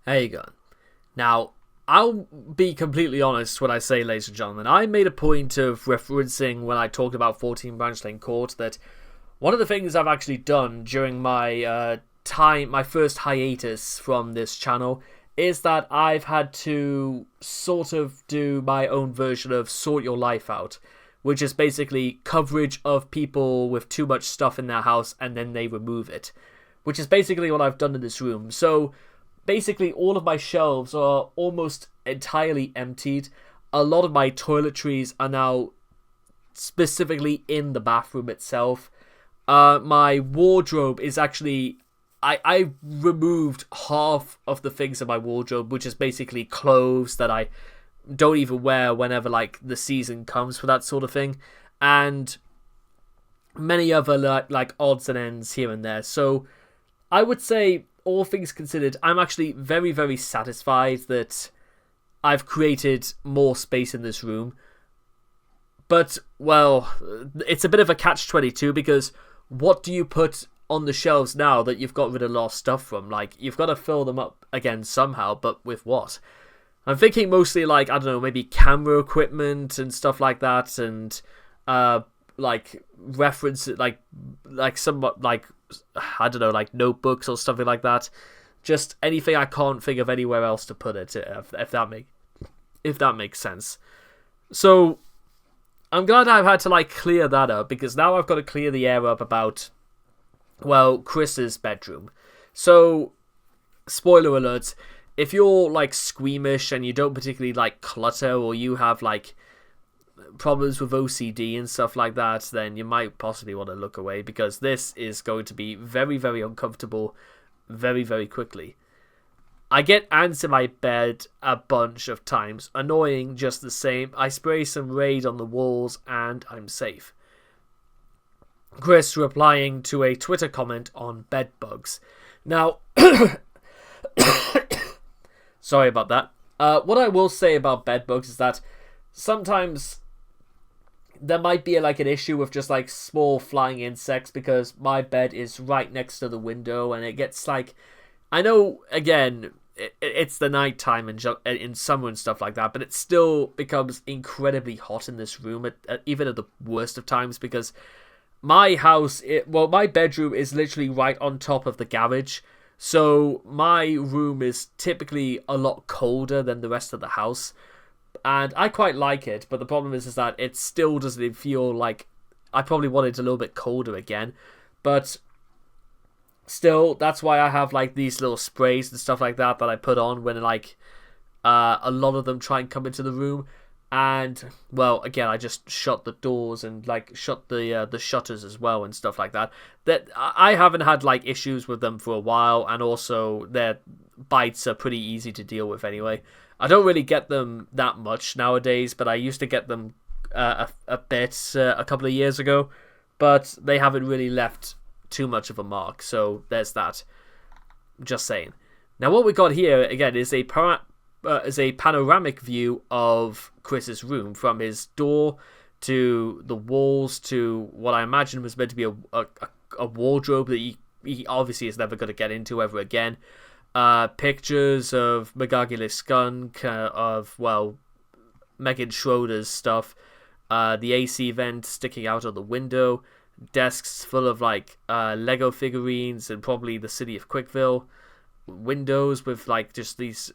There you go. Now, I'll be completely honest when I say, ladies and gentlemen, I made a point of referencing when I talked about 14 Branch Lane Court that one of the things I've actually done during my my first hiatus from this channel, is that I've had to sort of do my own version of Sort Your Life Out, which is basically coverage of people with too much stuff in their house and then they remove it, which is basically what I've done in this room. So basically all of my shelves are almost entirely emptied. A lot of my toiletries are now specifically in the bathroom itself. My wardrobe is actually... I removed half of the things in my wardrobe, which is basically clothes that I don't even wear whenever like the season comes for that sort of thing, and many other like odds and ends here and there. So I would say, all things considered, I'm actually very, very satisfied that I've created more space in this room. But, well, it's a bit of a catch-22, because what do you put on the shelves now that you've got rid of a lot of stuff from? Like, you've got to fill them up again somehow, but with what? I'm thinking mostly like, I don't know, maybe camera equipment and stuff like that, and like reference, like somewhat like, I don't know, like notebooks or something like that. Just anything I can't think of anywhere else to put it, if that makes sense. So I'm glad I've had to like clear that up, because now I've got to clear the air up about, well, Chris's bedroom. So, spoiler alert, if you're like squeamish and you don't particularly like clutter, or you have like problems with OCD and stuff like that, then you might possibly want to look away, because this is going to be very, very uncomfortable very, very quickly. I get ants in my bed a bunch of times, annoying just the same. I spray some Raid on the walls and I'm safe. Chris replying to a Twitter comment on bed bugs. Now, sorry about that. What I will say about bed bugs is that sometimes there might be like an issue with just like small flying insects, because my bed is right next to the window, and it gets like, I know, again, it's the night time in summer and stuff like that, but it still becomes incredibly hot in this room, even at the worst of times, because my house, my bedroom is literally right on top of the garage, so my room is typically a lot colder than the rest of the house, and I quite like it, but the problem is that it still doesn't feel like... I probably want it a little bit colder again, but still, that's why I have like these little sprays and stuff like that I put on when like a lot of them try and come into the room. And, well, again, I just shut the doors and like shut the shutters as well and stuff like that. That I haven't had like issues with them for a while, and also their bites are pretty easy to deal with anyway. I don't really get them that much nowadays, but I used to get them a bit a couple of years ago, but they haven't really left too much of a mark. So there's that. Just saying. Now what we got here again is a panoramic view of Chris's room, from his door to the walls to what I imagine was meant to be a wardrobe that he obviously is never going to get into ever again. Pictures of Magagile Skunk, of, well, Megan Schroeder's stuff, the AC vent sticking out of the window, desks full of like Lego figurines and probably the city of Quickville, windows with like just these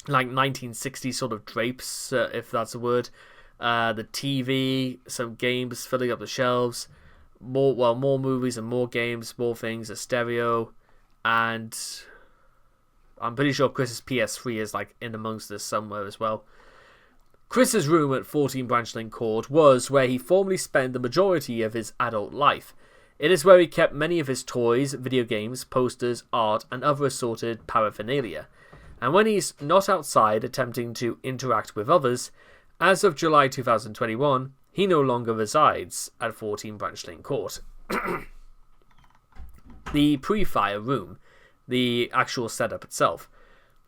like 1960s sort of drapes, if that's a word, the TV, some games filling up the shelves, more movies and more games, more things, a stereo, and I'm pretty sure Chris's PS3 is like in amongst this somewhere as well. Chris's room at 14 Branch Lane Court was where he formerly spent the majority of his adult life. It is where he kept many of his toys, video games, posters, art, and other assorted paraphernalia. And when he's not outside attempting to interact with others, as of July 2021, he no longer resides at 14 Branch Lane Court. The pre-fire room, the actual setup itself.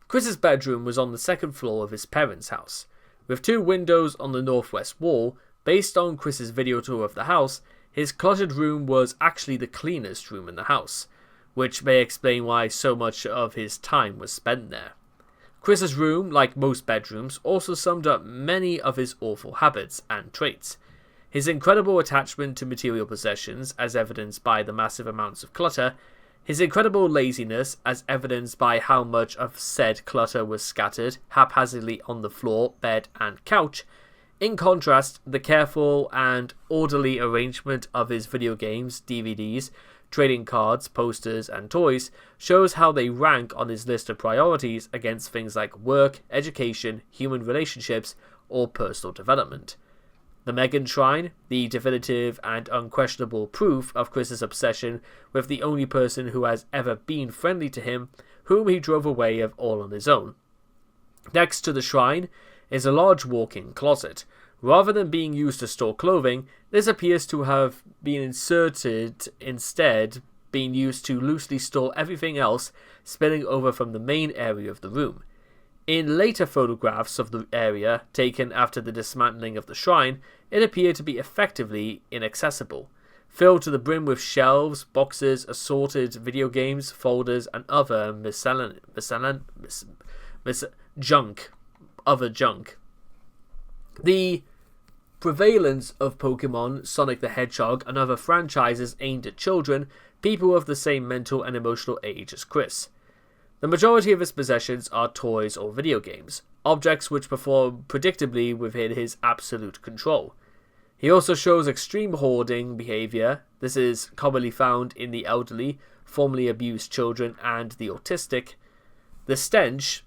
Chris's bedroom was on the second floor of his parents' house. With two windows on the northwest wall, based on Chris's video tour of the house, his cluttered room was actually the cleanest room in the house. which may explain why so much of his time was spent there. Chris's room, like most bedrooms, also summed up many of his awful habits and traits. His incredible attachment to material possessions, as evidenced by the massive amounts of clutter, his incredible laziness, as evidenced by how much of said clutter was scattered haphazardly on the floor, bed, and couch. In contrast, the careful and orderly arrangement of his video games, DVDs, trading cards, posters, and toys shows how they rank on his list of priorities against things like work, education, human relationships, or personal development. The Megan Shrine, the definitive and unquestionable proof of Chris's obsession with the only person who has ever been friendly to him, whom he drove away of all on his own. Next to the shrine is a large walk-in closet. Rather than being used to store clothing, this appears to have been instead being used to loosely store everything else spilling over from the main area of the room. In later photographs of the area taken after the dismantling of the shrine, it appeared to be effectively inaccessible, filled to the brim with shelves, boxes, assorted video games, folders, and other junk. The prevalence of Pokemon, Sonic the Hedgehog, and other franchises aimed at children, people of the same mental and emotional age as Chris. The majority of his possessions are toys or video games, objects which perform predictably within his absolute control. He also shows extreme hoarding behavior. This is commonly found in the elderly, formerly abused children, and the autistic. The stench,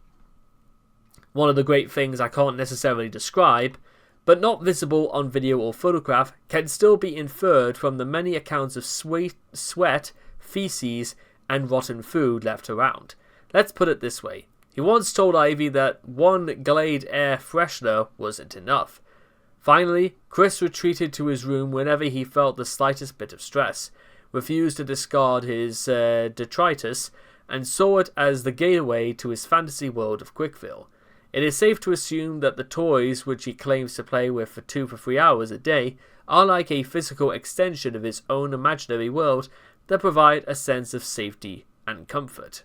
one of the great things I can't necessarily describe, but not visible on video or photograph, can still be inferred from the many accounts of sweat, feces, and rotten food left around. Let's put it this way. He once told Ivy that one Glade air freshener wasn't enough. Finally, Chris retreated to his room whenever he felt the slightest bit of stress, refused to discard his detritus, and saw it as the gateway to his fantasy world of Quickville. It is safe to assume that the toys, which he claims to play with for 2 to 3 hours a day, are like a physical extension of his own imaginary world that provide a sense of safety and comfort.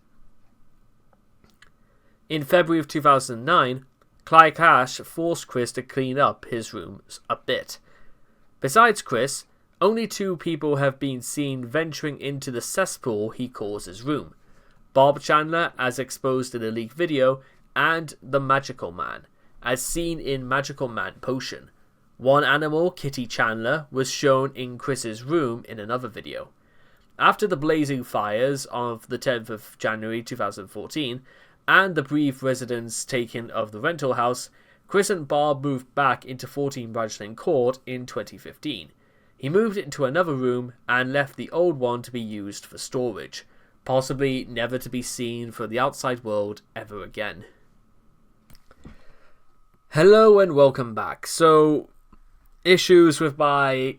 In February of 2009, Clay Cash forced Chris to clean up his rooms a bit. Besides Chris, only 2 people have been seen venturing into the cesspool he calls his room: Bob Chandler, as exposed in a leaked video, and the Magical Man, as seen in Magical Man Potion. One animal, Kitty Chandler, was shown in Chris's room in another video. After the blazing fires of the 10th of January 2014, and the brief residence taken of the rental house, Chris and Bob moved back into 14 Branch Lane Court in 2015. He moved into another room and left the old one to be used for storage, possibly never to be seen for the outside world ever again. Hello and welcome back. So, issues with my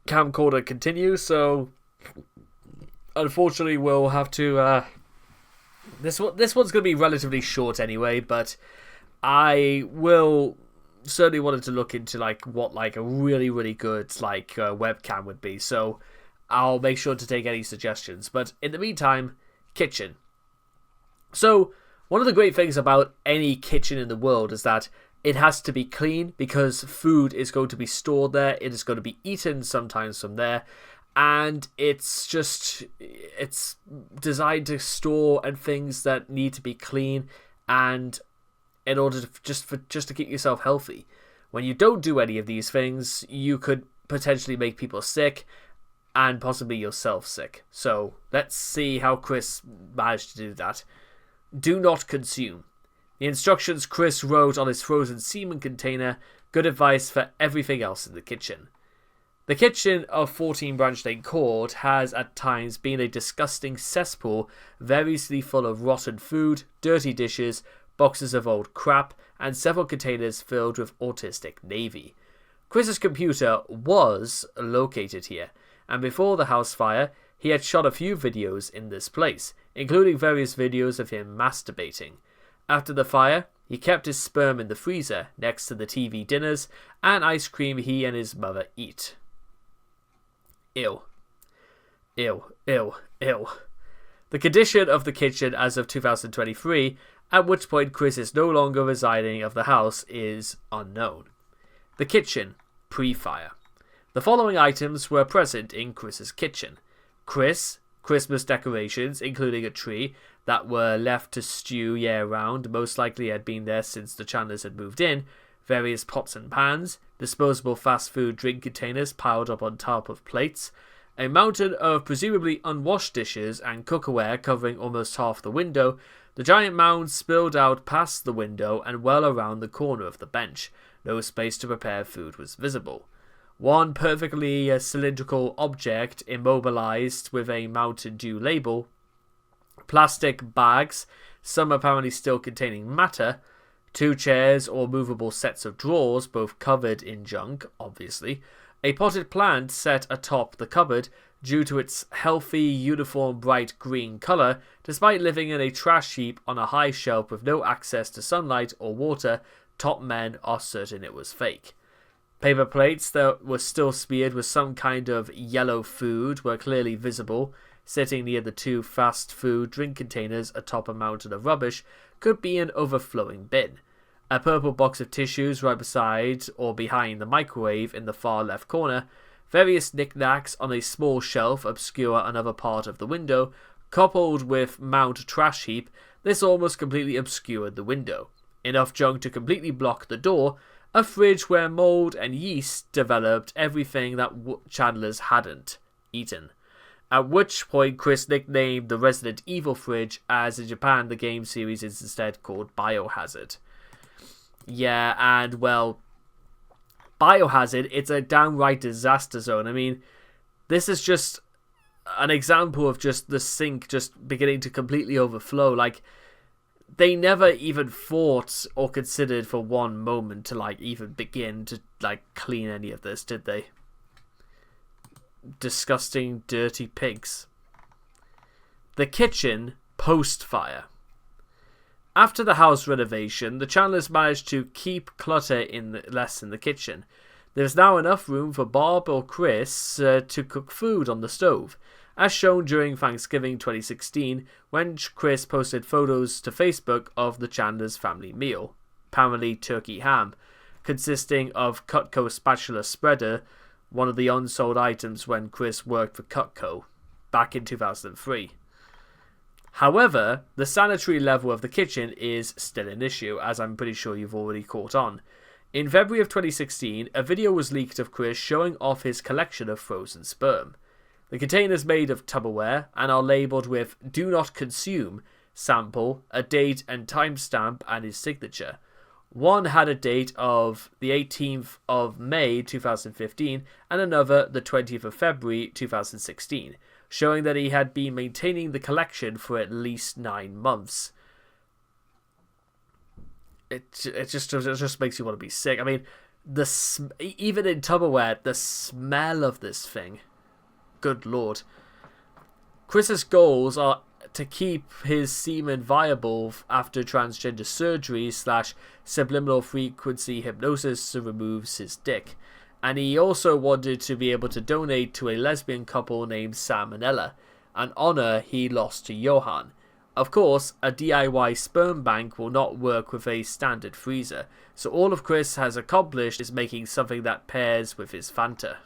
camcorder continue, so unfortunately we'll have to this one's going to be relatively short anyway, but I will certainly wanted to look into what a really, really good webcam would be, so I'll make sure to take any suggestions. But in the meantime, kitchen. So one of the great things about any kitchen in the world is that it has to be clean, because food is going to be stored there, it is going to be eaten sometimes from there, and it's designed to store and things that need to be clean, and in order to just to keep yourself healthy. When you don't do any of these things, you could potentially make people sick, and possibly yourself sick. So let's see how Chris managed to do that. Do not consume. The instructions Chris wrote on his frozen semen container, good advice for everything else in the kitchen. The kitchen of 14 Branch Lane Court has at times been a disgusting cesspool, variously full of rotten food, dirty dishes, boxes of old crap, and several containers filled with autistic navy. Chris's computer was located here, and before the house fire, he had shot a few videos in this place, including various videos of him masturbating. After the fire, he kept his sperm in the freezer next to the TV dinners and ice cream he and his mother eat. Ew. Ew, ew, ew. The condition of the kitchen as of 2023, at which point Chris is no longer residing of the house, is unknown. The kitchen, pre-fire. The following items were present in Chris's kitchen. Christmas decorations, including a tree, that were left to stew year-round, most likely had been there since the Chandlers had moved in, various pots and pans, disposable fast food drink containers piled up on top of plates, a mountain of presumably unwashed dishes and cookware covering almost half the window. The giant mound spilled out past the window and well around the corner of the bench. No space to prepare food was visible. One perfectly cylindrical object immobilized with a Mountain Dew label, plastic bags, some apparently still containing matter, 2 chairs or movable sets of drawers, both covered in junk, obviously, a potted plant set atop the cupboard due to its healthy, uniform, bright green colour, despite living in a trash heap on a high shelf with no access to sunlight or water. Top men are certain it was fake. Paper plates that were still smeared with some kind of yellow food were clearly visible, sitting near the 2 fast food drink containers atop a mountain of rubbish. Could be an overflowing bin. A purple box of tissues right beside or behind the microwave in the far left corner. Various knickknacks on a small shelf obscure another part of the window. Coupled with Mount trash heap, this almost completely obscured the window. Enough junk to completely block the door. A fridge where mold and yeast developed everything that Chandlers hadn't eaten. At which point Chris nicknamed the Resident Evil fridge, as in Japan the game series is instead called Biohazard. Yeah, and well, Biohazard, it's a downright disaster zone. I mean, this is just an example of just the sink just beginning to completely overflow. Like, they never even thought or considered for one moment to, like, even begin to, like, clean any of this, did they? Disgusting, dirty pigs. The kitchen post-fire. After the house renovation, the Chandlers managed to keep clutter less in the kitchen. There's now enough room for Bob or Chris to cook food on the stove, as shown during Thanksgiving 2016 when Chris posted photos to Facebook of the Chandlers' family meal, apparently turkey ham, consisting of Cutco spatula spreader, one of the unsold items when Chris worked for Cutco back in 2003. However, the sanitary level of the kitchen is still an issue, as I'm pretty sure you've already caught on. In February of 2016, a video was leaked of Chris showing off his collection of frozen sperm. The containers made of Tupperware and are labelled with "Do Not Consume," sample, a date and timestamp, and his signature. One had a date of the 18th of May 2015 and another the 20th of February 2016. Showing that he had been maintaining the collection for at least 9 months. It just makes you want to be sick. I mean, even in Tupperware, the smell of this thing. Good lord. Chris's goals are to keep his semen viable after transgender surgery / subliminal frequency hypnosis removes his dick. And he also wanted to be able to donate to a lesbian couple named Sam and Ella, an honour he lost to Johan. Of course, a DIY sperm bank will not work with a standard freezer, so all of Chris has accomplished is making something that pairs with his Fanta.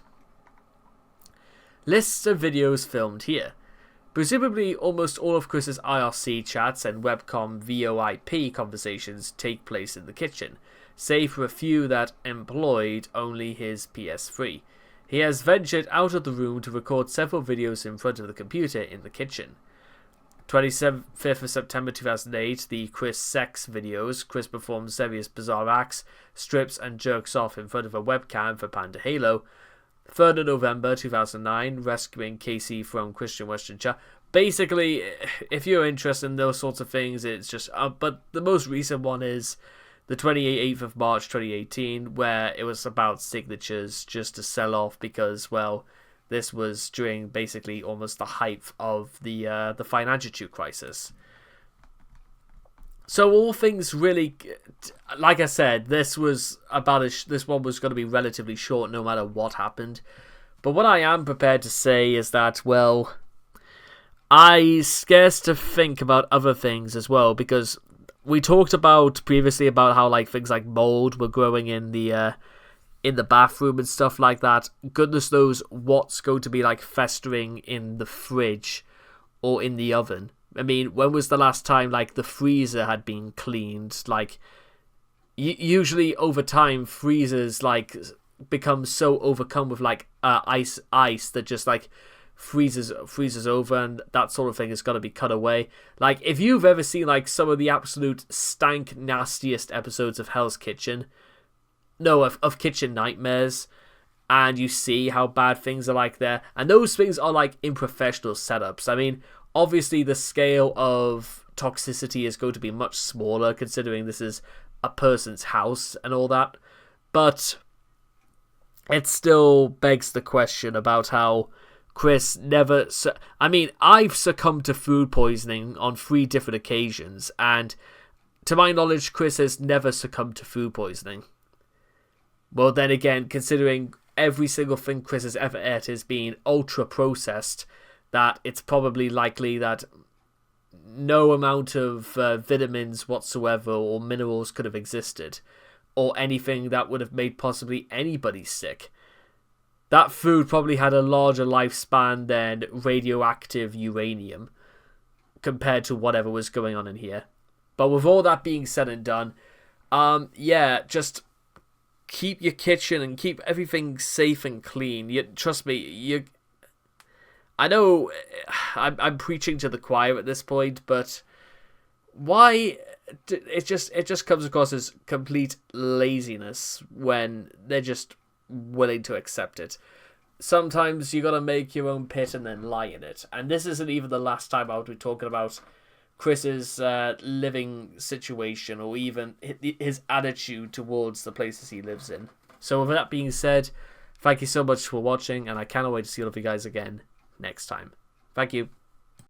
Lists of videos filmed here. Presumably, almost all of Chris's IRC chats and webcam VoIP conversations take place in the kitchen, save for a few that employed only his PS3. He has ventured out of the room to record several videos in front of the computer in the kitchen. 25th of September 2008, the Chris Sex videos. Chris performs various bizarre acts, strips and jerks off in front of a webcam for Panda Halo. 3rd of November 2009, rescuing Casey from Christian Western Chat. Basically, if you're interested in those sorts of things, it's just... but the most recent one is the 28th of March 2018, where it was about signatures just to sell off because, well, this was during basically almost the height of the financial crisis. So all things really, like I said, this one was going to be relatively short no matter what happened. But what I am prepared to say is that, well, I scarce to think about other things as well, because we talked about previously about how like things like mold were growing in the bathroom and stuff like that. Goodness knows what's going to be like festering in the fridge or in the oven. I mean, when was the last time like the freezer had been cleaned? Like usually over time freezers like become so overcome with like ice that just like freezes over, and that sort of thing is going to be cut away. Like if you've ever seen like some of the absolute stank nastiest episodes of Hell's Kitchen, no, of Kitchen Nightmares, and you see how bad things are like there, and those things are like in professional setups. I mean, obviously the scale of toxicity is going to be much smaller considering this is a person's house and all that, but it still begs the question about how Chris never... I mean, I've succumbed to food poisoning on 3 different occasions, and to my knowledge, Chris has never succumbed to food poisoning. Well, then again, considering every single thing Chris has ever ate has been ultra-processed, that it's probably likely that no amount of vitamins whatsoever or minerals could have existed, or anything that would have made possibly anybody sick. That food probably had a larger lifespan than radioactive uranium compared to whatever was going on in here. But with all that being said and done, just keep your kitchen and keep everything safe and clean. Trust me, I know I'm preaching to the choir at this point, but why... It just comes across as complete laziness when they're just willing to accept it. Sometimes you gotta make your own pit and then lie in it. And this isn't even the last time I would be talking about Chris's living situation, or even his attitude towards the places he lives in. So with that being said, thank you so much for watching, and I cannot wait to see all of you guys again next time. Thank you.